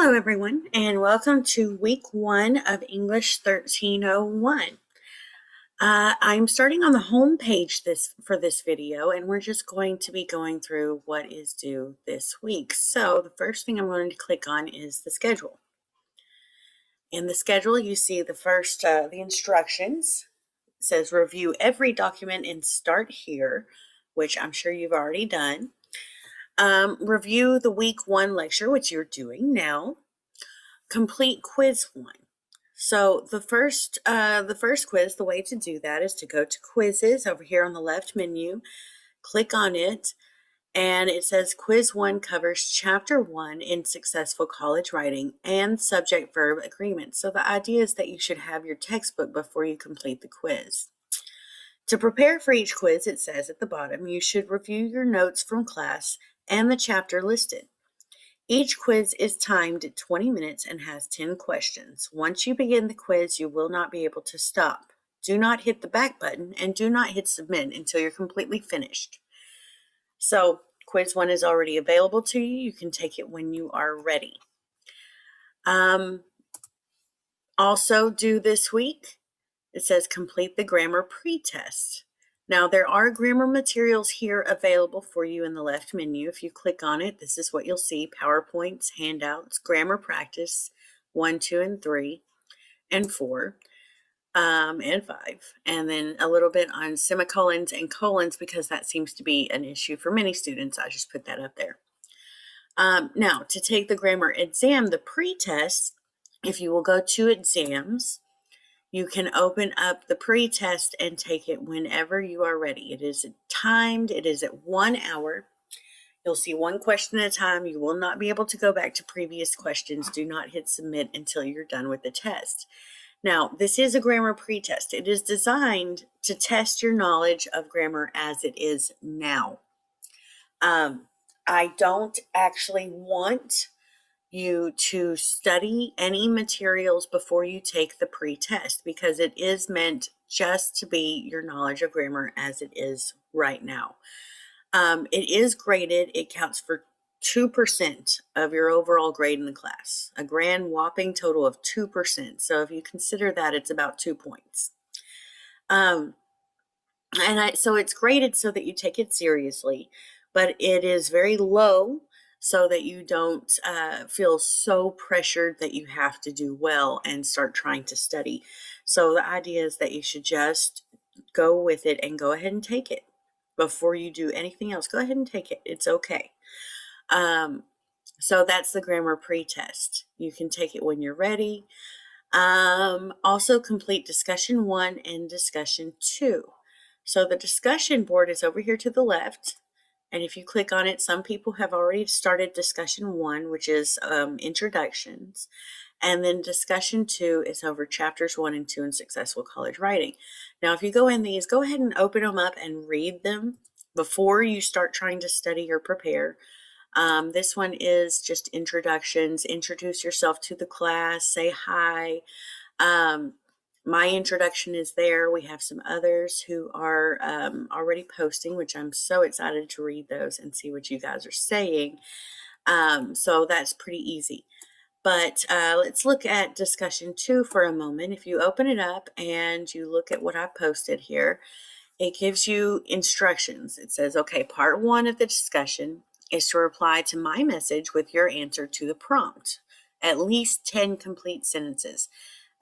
Hello, everyone, and welcome to week 1 of English 1301. I'm starting on the home page for this video, and we're just going to be going through what is due this week. So the first thing I'm going to click on is the schedule. In the schedule, you see the instructions. It says review every document and start here, which I'm sure you've already done. Review the week 1 lecture, which you're doing now. Complete quiz 1. So the first quiz, the way to do that is to go to quizzes over here on the left menu, click on it, and it says quiz 1 covers chapter 1 in successful college writing and subject verb agreement. So the idea is that you should have your textbook before you complete the quiz. To prepare for each quiz, it says at the bottom, you should review your notes from class and the chapter listed. Each quiz is timed at 20 minutes and has 10 questions. Once you begin the quiz, you will not be able to stop. Do not hit the back button and do not hit submit until you're completely finished. So quiz 1 is already available to you. You can take it when you are ready. Also due this week, it says complete the grammar pretest. Now, there are grammar materials here available for you in the left menu. If you click on it, this is what you'll see: PowerPoints, handouts, grammar practice 1, 2, and 3, and 4, and 5, and then a little bit on semicolons and colons because that seems to be an issue for many students. I just put that up there. Now, to take the grammar exam, the pretest, if you will go to exams, you can open up the pretest and take it whenever you are ready. It is timed. It is at 1 hour. You'll see one question at a time. You will not be able to go back to previous questions. Do not hit submit until you're done with the test. Now, this is a grammar pretest. It is designed to test your knowledge of grammar as it is now. I don't actually want you to study any materials before you take the pretest because it is meant just to be your knowledge of grammar as it is right now. It is graded. It counts for 2% of your overall grade in the class, a grand whopping total of 2%. So if you consider that, it's about 2 points. So it's graded so that you take it seriously, but it is very low so that you don't feel so pressured that you have to do well and start trying to study. So the idea is that you should just go with it and go ahead and take it. Before you do anything else, go ahead and take it. It's okay. So that's the grammar pretest. You can take it when you're ready. Also complete discussion 1 and discussion 2. So the discussion board is over here to the left. And if you click on it, some people have already started discussion 1, which is introductions. And then discussion 2 is over chapters 1 and 2 in successful college writing. Now, if you go in these, go ahead and open them up and read them before you start trying to study or prepare. This one is just introductions. Introduce yourself to the class. Say hi. My introduction is there. We have some others who are already posting, which I'm so excited to read those and see what you guys are saying. So that's pretty easy. But let's look at discussion 2 for a moment. If you open it up and you look at what I posted here, it gives you instructions. It says, okay, part 1 of the discussion is to reply to my message with your answer to the prompt. At least 10 complete sentences.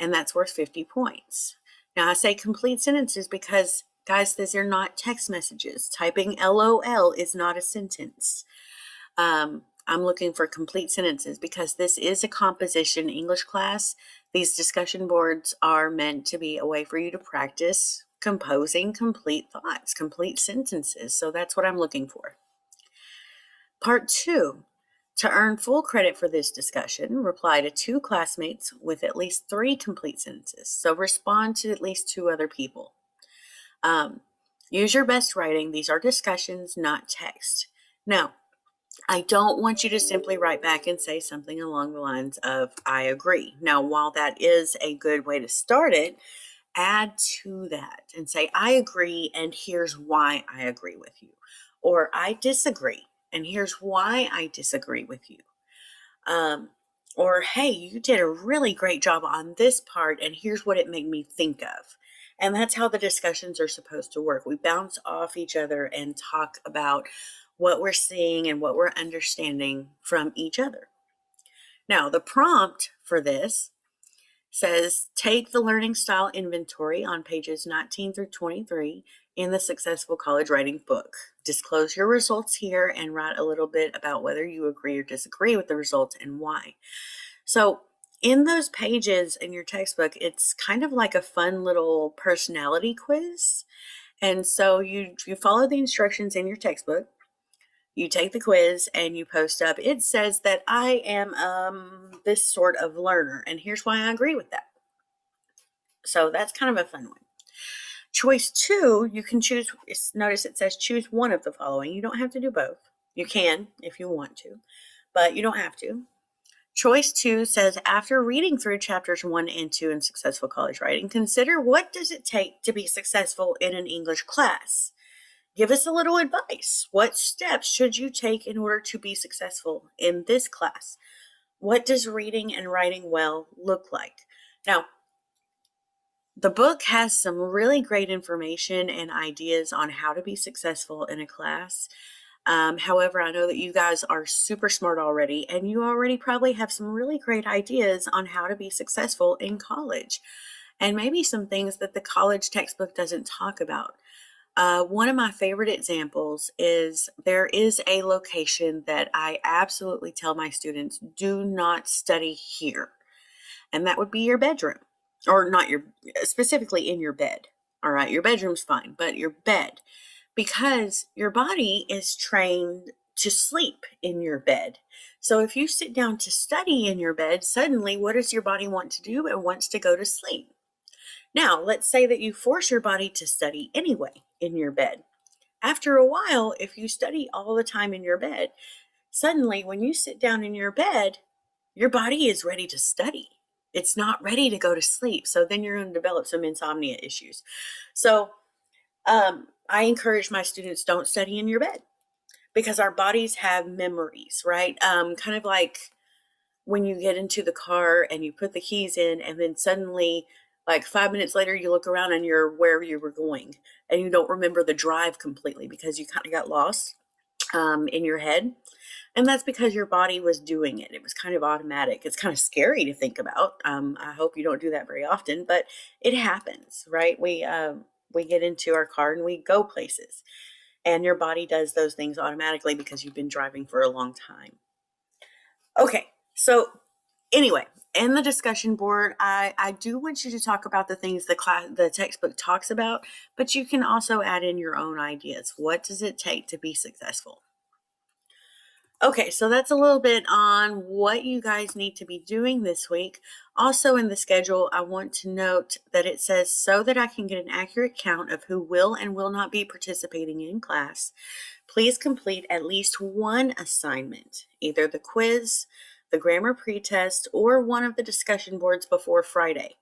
And that's worth 50 points. Now, I say complete sentences because, guys, these are not text messages. Typing LOL is not a sentence. I'm looking for complete sentences because this is a composition English class. These discussion boards are meant to be a way for you to practice composing complete thoughts, complete sentences. So that's what I'm looking for. Part 2. To earn full credit for this discussion, reply to 2 classmates with at least 3 complete sentences. So respond to at least 2 other people. Use your best writing. These are discussions, not text. Now, I don't want you to simply write back and say something along the lines of, I agree. Now, while that is a good way to start it, add to that and say, I agree, and here's why I agree with you. Or I disagree, and here's why I disagree with you. Or, hey, you did a really great job on this part, and here's what it made me think of. And that's how the discussions are supposed to work. We bounce off each other and talk about what we're seeing and what we're understanding from each other. Now, the prompt for this says, take the learning style inventory on pages 19 through 23 in the Successful College Writing book. Disclose your results here and write a little bit about whether you agree or disagree with the results and why. So in those pages in your textbook, it's kind of like a fun little personality quiz. And so you follow the instructions in your textbook. You take the quiz and you post up. It says that I am this sort of learner, and here's why I agree with that. So that's kind of a fun one. Choice 2, you can choose. Notice it says choose one of the following. You don't have to do both. You can if you want to, but you don't have to. Choice 2 says, after reading through chapters 1 and 2 in Successful College Writing, consider what does it take to be successful in an English class. Give us a little advice. What steps should you take in order to be successful in this class? What does reading and writing well look like? Now, the book has some really great information and ideas on how to be successful in a class. However, I know that you guys are super smart already, and you already probably have some really great ideas on how to be successful in college, and maybe some things that the college textbook doesn't talk about. One of my favorite examples is there is a location that I absolutely tell my students, do not study here. And that would be your bedroom, or not your, specifically in your bed. All right, your bedroom's fine, but your bed, because your body is trained to sleep in your bed. So if you sit down to study in your bed, suddenly what does your body want to do? It wants to go to sleep. Now, let's say that you force your body to study anyway in your bed. After a while, if you study all the time in your bed, suddenly when you sit down in your bed, your body is ready to study. It's not ready to go to sleep. So then you're going to develop some insomnia issues. So I encourage my students, don't study in your bed, because our bodies have memories, right? Kind of like when you get into the car and you put the keys in, and then suddenly, like 5 minutes later, you look around and you're where you were going, and you don't remember the drive completely because you kind of got lost in your head. And that's because your body was doing it. It was kind of automatic. It's kind of scary to think about. I hope you don't do that very often, but it happens, right? We get into our car and we go places, and your body does those things automatically because you've been driving for a long time. Okay, so anyway, in the discussion board, I do want you to talk about the things the textbook talks about, but you can also add in your own ideas. What does it take to be successful? Okay, so that's a little bit on what you guys need to be doing this week. Also in the schedule, I want to note that it says, so that I can get an accurate count of who will and will not be participating in class, please complete at least one assignment, either the quiz, the grammar pretest, or one of the discussion boards before Friday.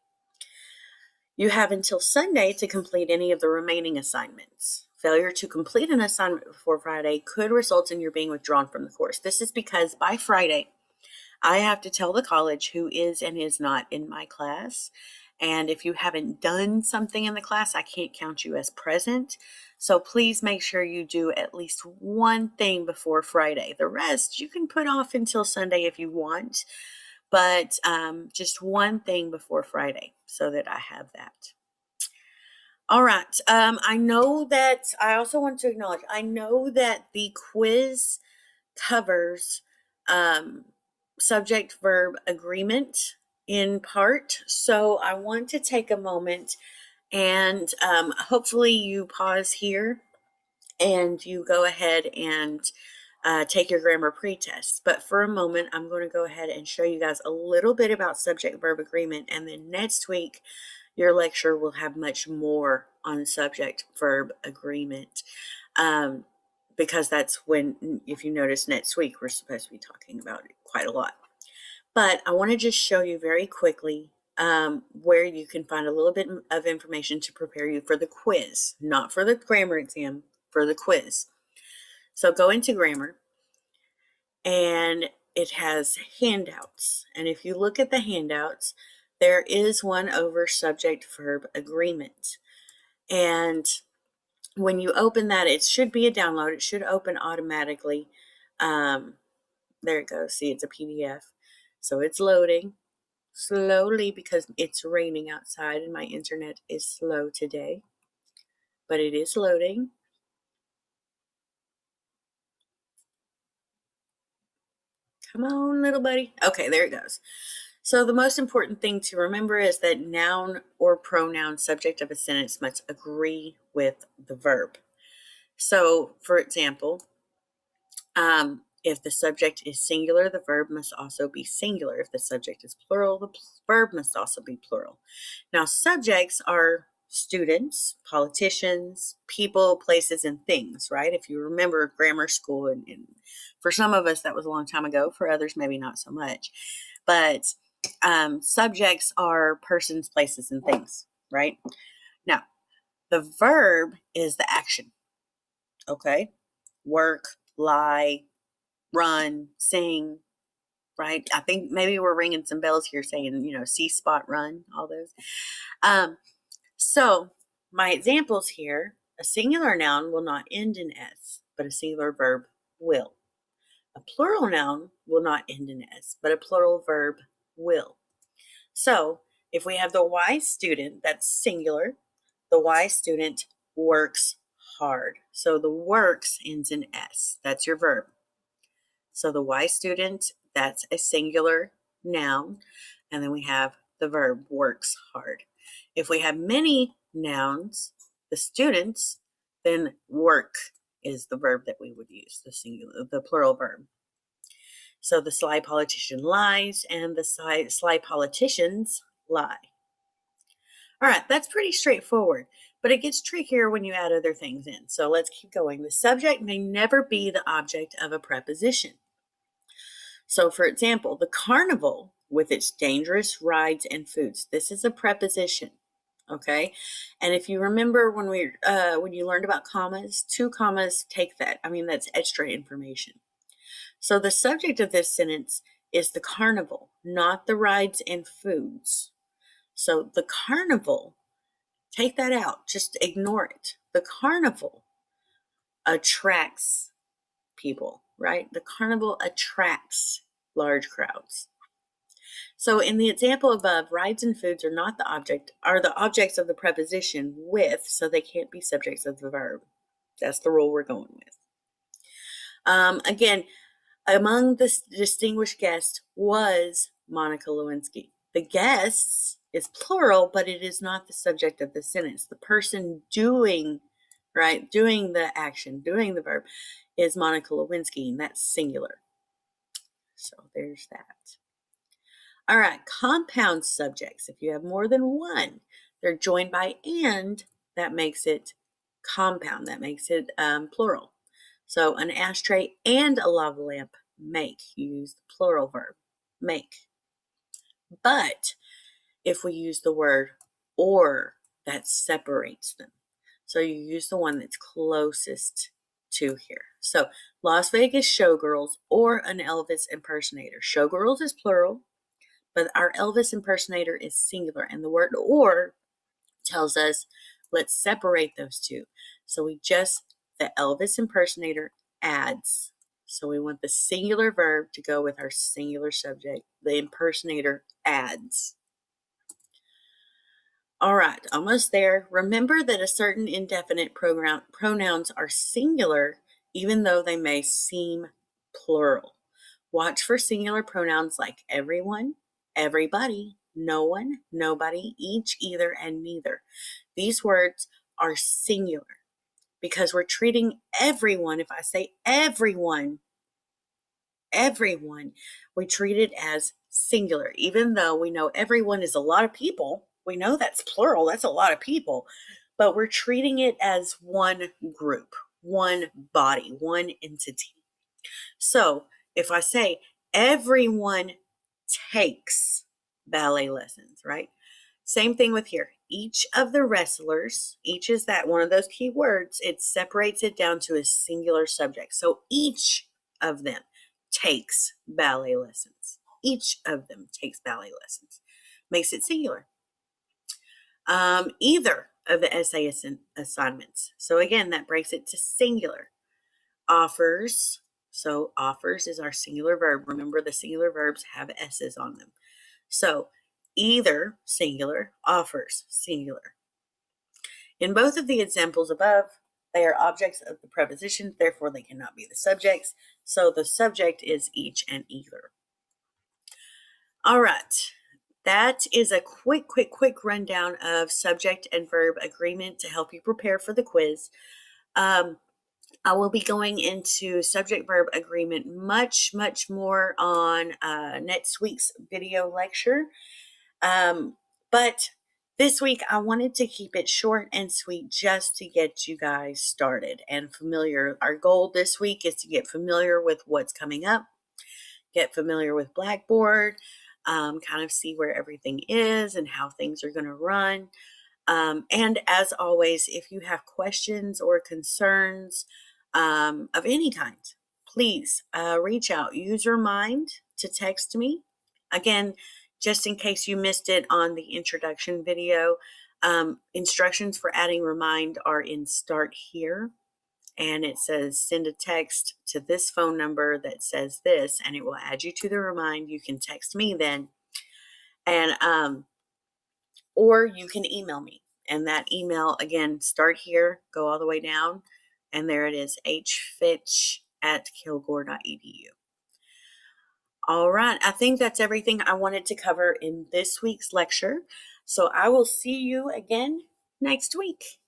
You have until Sunday to complete any of the remaining assignments. Failure to complete an assignment before Friday could result in your being withdrawn from the course. This is because by Friday, I have to tell the college who is and is not in my class. And if you haven't done something in the class, I can't count you as present. So please make sure you do at least one thing before Friday. The rest you can put off until Sunday if you want, but just one thing before Friday so that I have that. All right. I know that I also want to acknowledge, I know that the quiz covers subject verb agreement in part. So I want to take a moment and hopefully you pause here and you go ahead and take your grammar pretest. But for a moment, I'm going to go ahead and show you guys a little bit about subject verb agreement. And then next week, your lecture will have much more on subject verb agreement. Because that's when, if you notice, next week, we're supposed to be talking about it quite a lot. But I want to just show you very quickly where you can find a little bit of information to prepare you for the quiz, not for the grammar exam, for the quiz. So go into grammar, and it has handouts. And if you look at the handouts, there is one over subject-verb agreement. And when you open that, it should be a download. It should open automatically. There it goes. See, it's a PDF. So it's loading slowly because it's raining outside and my internet is slow today. But it is loading. Come on, little buddy. Okay, there it goes. So the most important thing to remember is that noun or pronoun subject of a sentence must agree with the verb. So, for example, if the subject is singular, the verb must also be singular. If the subject is plural, the verb must also be plural. Now, subjects are students, politicians, people, places, and things, right? If you remember grammar school, and for some of us, that was a long time ago. For others, maybe not so much. But subjects are persons, places, and things, right? Now, the verb is the action, okay? Work, lie, run, sing, right? I think maybe we're ringing some bells here saying, see, spot, run, all those. So my examples here, a singular noun will not end in S, but a singular verb will. A plural noun will not end in S, but a plural verb will. So if we have the wise student, that's singular, the wise student works hard. So the works ends in S. That's your verb. So the wise student, that's a singular noun. And then we have the verb works hard. If we have many nouns, the students, then work is the verb that we would use, the plural verb. So the sly politician lies and the sly politicians lie. All right, that's pretty straightforward, but it gets trickier when you add other things in. So let's keep going. The subject may never be the object of a preposition. So for example, the carnival with its dangerous rides and foods. This is a preposition, okay? And if you remember when you learned about commas, 2 commas take that. I mean, that's extra information. So the subject of this sentence is the carnival, not the rides and foods. So the carnival, take that out, just ignore it. The carnival attracts people, right? The carnival attracts large crowds. So in the example above, rides and foods are the objects of the preposition with, so they can't be subjects of the verb. That's the rule we're going with. Again, among the distinguished guests was Monica Lewinsky. The guests is plural, but it is not the subject of the sentence. The person doing the action, doing the verb, is Monica Lewinsky, and that's singular. So there's that. All right, compound subjects. If you have more than one, they're joined by and, that makes it compound, that makes it plural. So an ashtray and a lava lamp make. You use the plural verb, make. But if we use the word or, that separates them. So you use the one that's closest to here. So Las Vegas showgirls or an Elvis impersonator. Showgirls is plural, but our Elvis impersonator is singular. And the word or tells us, let's separate those two. So the Elvis impersonator adds. So we want the singular verb to go with our singular subject. The impersonator adds. All right, almost there. Remember that a certain indefinite pronouns are singular, even though they may seem plural. Watch for singular pronouns like everyone, everybody, no one, nobody, each, either, and neither. These words are singular because we're treating everyone. If I say everyone, we treat it as singular, even though we know everyone is a lot of people. We know that's plural, that's a lot of people, but we're treating it as one group, one body, one entity. So if I say everyone takes ballet lessons, right? Same thing with here. Each of the wrestlers, each is that one of those key words, it separates it down to a singular subject. So each of them takes ballet lessons. Each of them takes ballet lessons. Makes it singular. Either of the essay assignments. So again, that breaks it to singular. Offers. So offers is our singular verb. Remember, the singular verbs have S's on them. So either singular, offers singular. In both of the examples above, they are objects of the prepositions, therefore they cannot be the subjects. So the subject is each and either. All right. That is a quick rundown of subject and verb agreement to help you prepare for the quiz. I will be going into subject-verb agreement much more on next week's video lecture. But this week, I wanted to keep it short and sweet just to get you guys started and familiar. Our goal this week is to get familiar with what's coming up, get familiar with Blackboard, kind of see where everything is and how things are going to run. And as always, if you have questions or concerns of any kind, please reach out. Use your mind to text me. Again, just in case you missed it on the introduction video, instructions for adding Remind are in Start Here. And it says send a text to this phone number that says this, and it will add you to the Remind. You can text me then. And or you can email me. And that email, again, Start Here, go all the way down, and there it is, hfitch@kilgore.edu. All right, I think that's everything I wanted to cover in this week's lecture. So I will see you again next week.